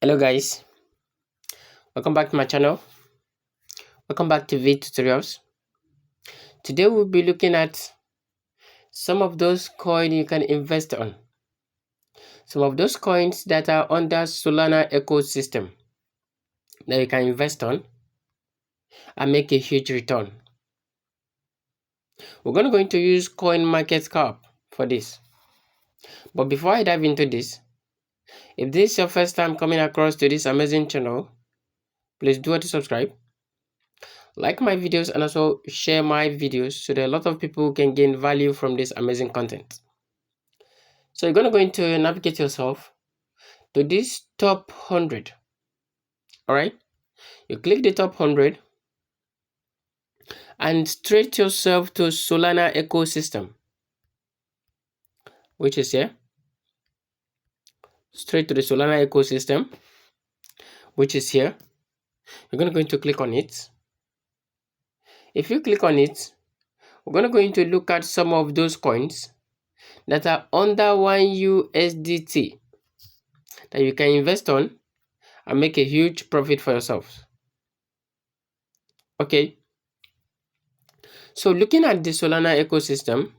Hello guys, welcome back to my channel. Welcome back to V Tutorials. Today we'll be looking at some of those coins you can invest on. Some of those coins that are under Solana ecosystem that you can invest on and make a huge return. We're going to use coin market cap for this. But before I dive into this, if this is your first time coming across to this amazing channel, please do to subscribe. Like my videos and also share my videos so that a lot of people can gain value from this amazing content. So you're going to go into navigate yourself to this top 100. All right. You click the top 100 and straight yourself to Solana ecosystem, which is here. Straight to the Solana ecosystem, which is here. You're going to go into click on it. If you click on it, we're going to look at some of those coins that are under 1 USDT that you can invest on and make a huge profit for yourself. Okay. So looking at the Solana ecosystem,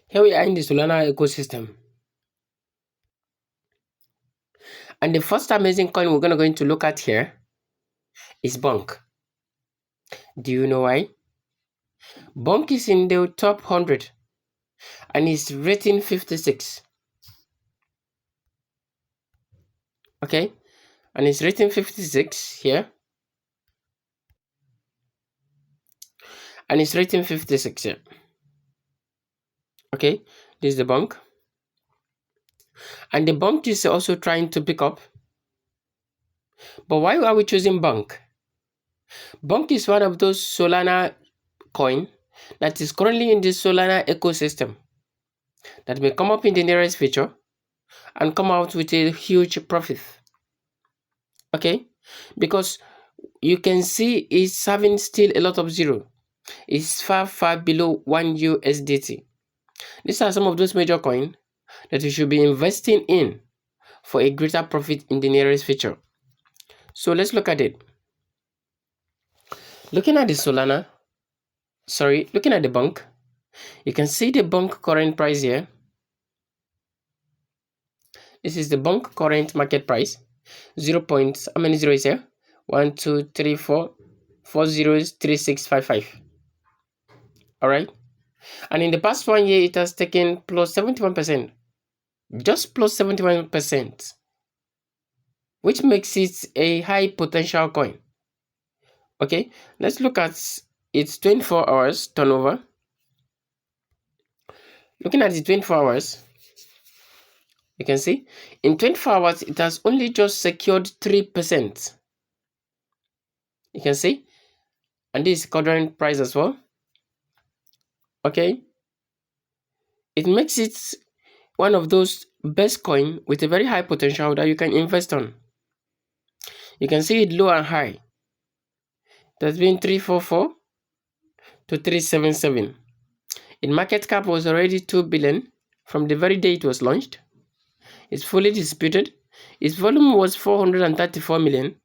here we are in the Solana ecosystem. And the first amazing coin we're going to look at here is Bonk. Do you know why? Bonk is in the top 100 and is rating 56. Okay, and it's rating 56 here. And it's rating 56 here. Okay, this is the Bonk. And the Bonk is also trying to pick up. But why are we choosing Bonk? Bonk is one of those Solana coin that is currently in the Solana ecosystem that may come up in the nearest future and come out with a huge profit. Okay, because you can see it's having still a lot of zero. It's far below 1 USDT. These are some of those major coins that you should be investing in for a greater profit in the nearest future. So let's look at it. Looking at the Bonk, you can see the Bonk current price here. This is the Bonk current market price. 0. How many zeros here? 1, 2, 3, 4. 4 zeros, 3, 6, 5, 5. All right. And in the past 1 year, it has taken plus 71%. Just plus 71%. Which makes it a high potential coin. Okay. Let's look at its 24 hours turnover. Looking at the 24 hours, you can see in 24 hours, it has only just secured 3%. You can see. And this is current price as well. Okay. It makes it one of those best coin with a very high potential that you can invest on. You can see it low and high. It has been 344 to 377. Its market cap was already 2 billion from the very day it was launched. It's fully distributed. Its volume was 434 million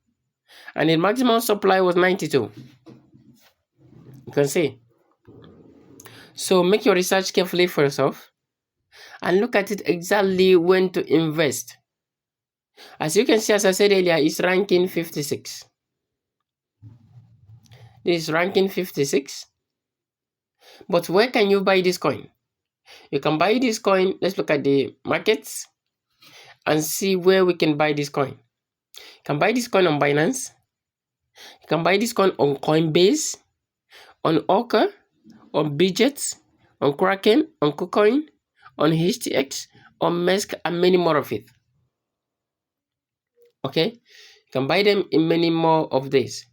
and its maximum supply was 92. You can see. So make your research carefully for yourself and look at it exactly when to invest. As you can see, as I said earlier, it's ranking 56. This is ranking 56. But where can you buy this coin? You can buy this coin. Let's look at the markets and see where we can buy this coin. You can buy this coin on Binance. You can buy this coin on Coinbase, on Orca, on Bidget, on Kraken, on KuCoin, on HTX, on Mesk, and many more of it. Okay, you can buy them in many more of these.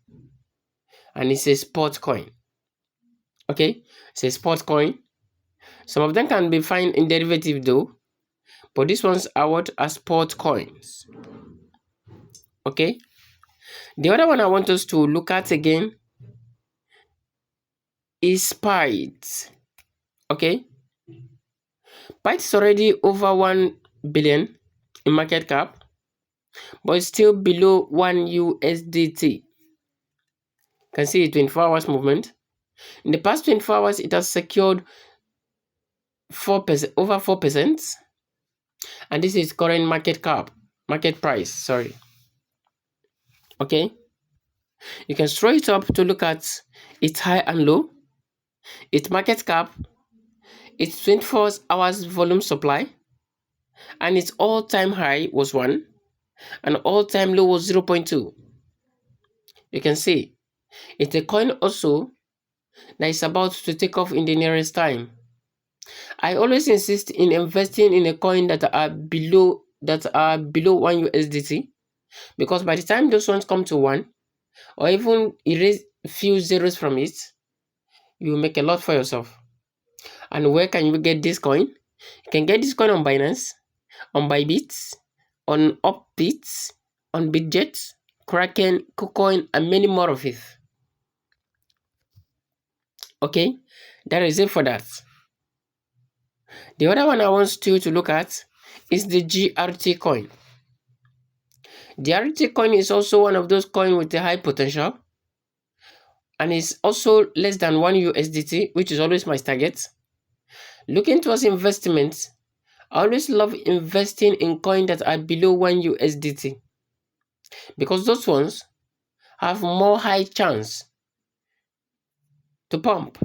And it's a spot coin. Okay, it's a spot coin. Some of them can be found in derivative though, but these ones are what are spot coins. Okay, the other one I want us to look at again is Spite. Okay, Byte is already over 1 billion in market cap, but it's still below 1 USDT. You can see 24 hours movement. In the past 24 hours, it has secured 4%, over 4%. And this is current market price, sorry. Okay. You can throw it up to look at its high and low, its market cap, its 24 hours volume supply, and its all-time high was 1 and all-time low was 0.2. You can see it's a coin also that is about to take off in the nearest time. I always insist in investing in a coin that are below 1 USDT, because by the time those ones come to 1 or even erase a few zeros from it, you make a lot for yourself. And where can you get this coin? You can get this coin on Binance, on Bybit, on Upbit, on Bitget, Kraken, KuCoin, and many more of it. Okay, that is it for that. The other one I want you to look at is the GRT coin. The GRT coin is also one of those coins with a high potential, and is also less than 1 USDT, which is always my target. Looking towards investments, I always love investing in coins that are below 1 USDT, because those ones have more high chance to pump.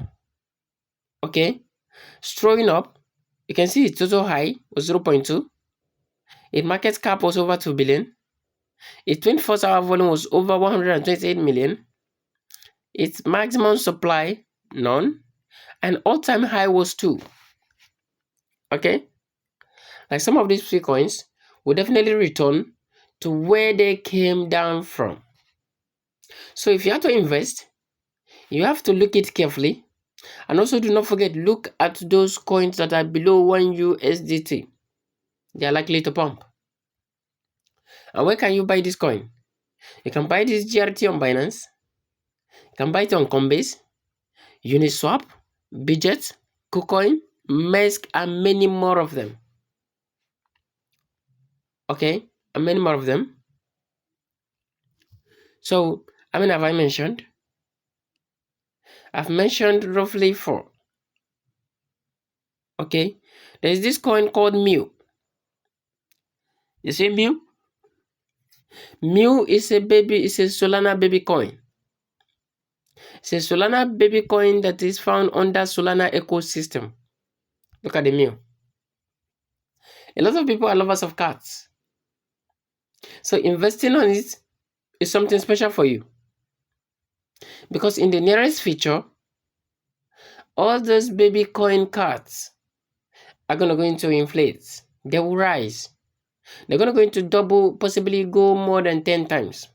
Okay, strolling up, you can see its total high was 0.2. Its market cap was over 2 billion. Its 24-hour volume was over 128 million. Its maximum supply, none. And all-time high was 2. Okay, like some of these three coins will definitely return to where they came down from. So if you have to invest, you have to look it carefully. And also do not forget, look at those coins that are below 1 USDT. They are likely to pump. And where can you buy this coin? You can buy this GRT on Binance. You can buy it on Coinbase, Uniswap, Bitget, KuCoin, Mask, and many more of them. Okay, and many more of them. So, how many have I mentioned? I've mentioned roughly 4. Okay, there is this coin called Mu. You see Mu? Mu is a Solana baby coin. It's a Solana baby coin that is found under Solana ecosystem. Look at the Mu. A lot of people are lovers of cats. So investing on it is something special for you. Because in the nearest future, all those baby coin cards are going to go into inflate. They will rise. They're going to go into double, possibly go more than 10 times.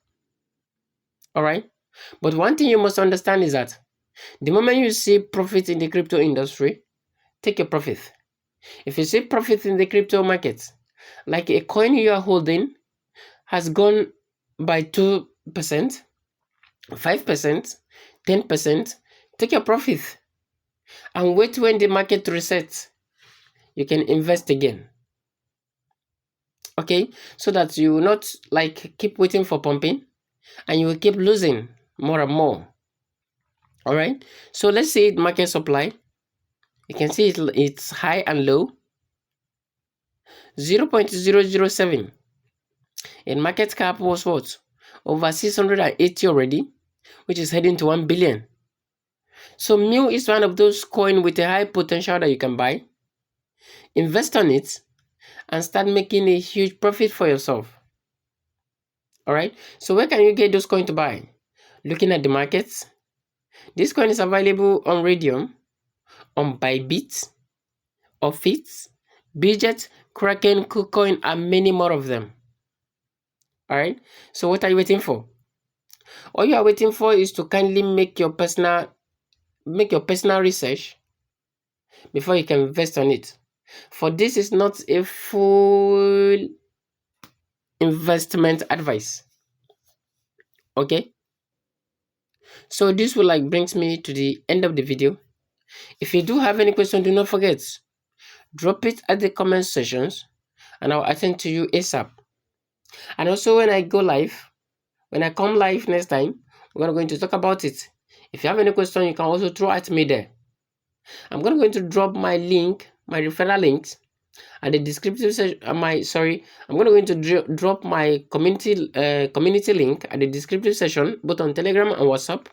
Alright? But one thing you must understand is that the moment you see profit in the crypto industry, take a profit. If you see profit in the crypto market, like a coin you are holding has gone by 2%, 5%, 10%, take your profit and wait when the market resets. You can invest again. Okay, so that you will not like keep waiting for pumping and you will keep losing more and more. All right, so let's see market supply. You can see it's high and low. 0.007. And market cap was what? Over 680 already, which is heading to 1 billion. So Mu is one of those coins with a high potential that you can buy, invest on it, and start making a huge profit for yourself. All right, so where can you get those coins to buy? Looking at the markets, this coin is available on Radium, on Bybit, Offit, Bitget, Kraken, KuCoin, and many more of them. All right, so what are you waiting for? All you are waiting for is to kindly make your personal research before you can invest on it. For this is not a full investment advice. Okay, so this brings me to the end of the video. If you do have any question, do not forget, drop it at the comment sections and I'll attend to you ASAP. And also when I go live, when I come live next time, we're going to talk about it. If you have any question, you can also throw at me there. I'm going to drop my link, my referral links at the descriptive section. I'm going to drop my community link at the descriptive section, both on Telegram and WhatsApp,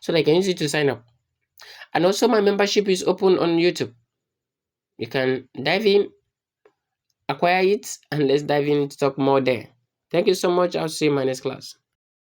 so that I can use it to sign up. And also my membership is open on YouTube. You can dive in, acquire it, and let's dive in to talk more there. Thank you so much. I'll see you in my next class.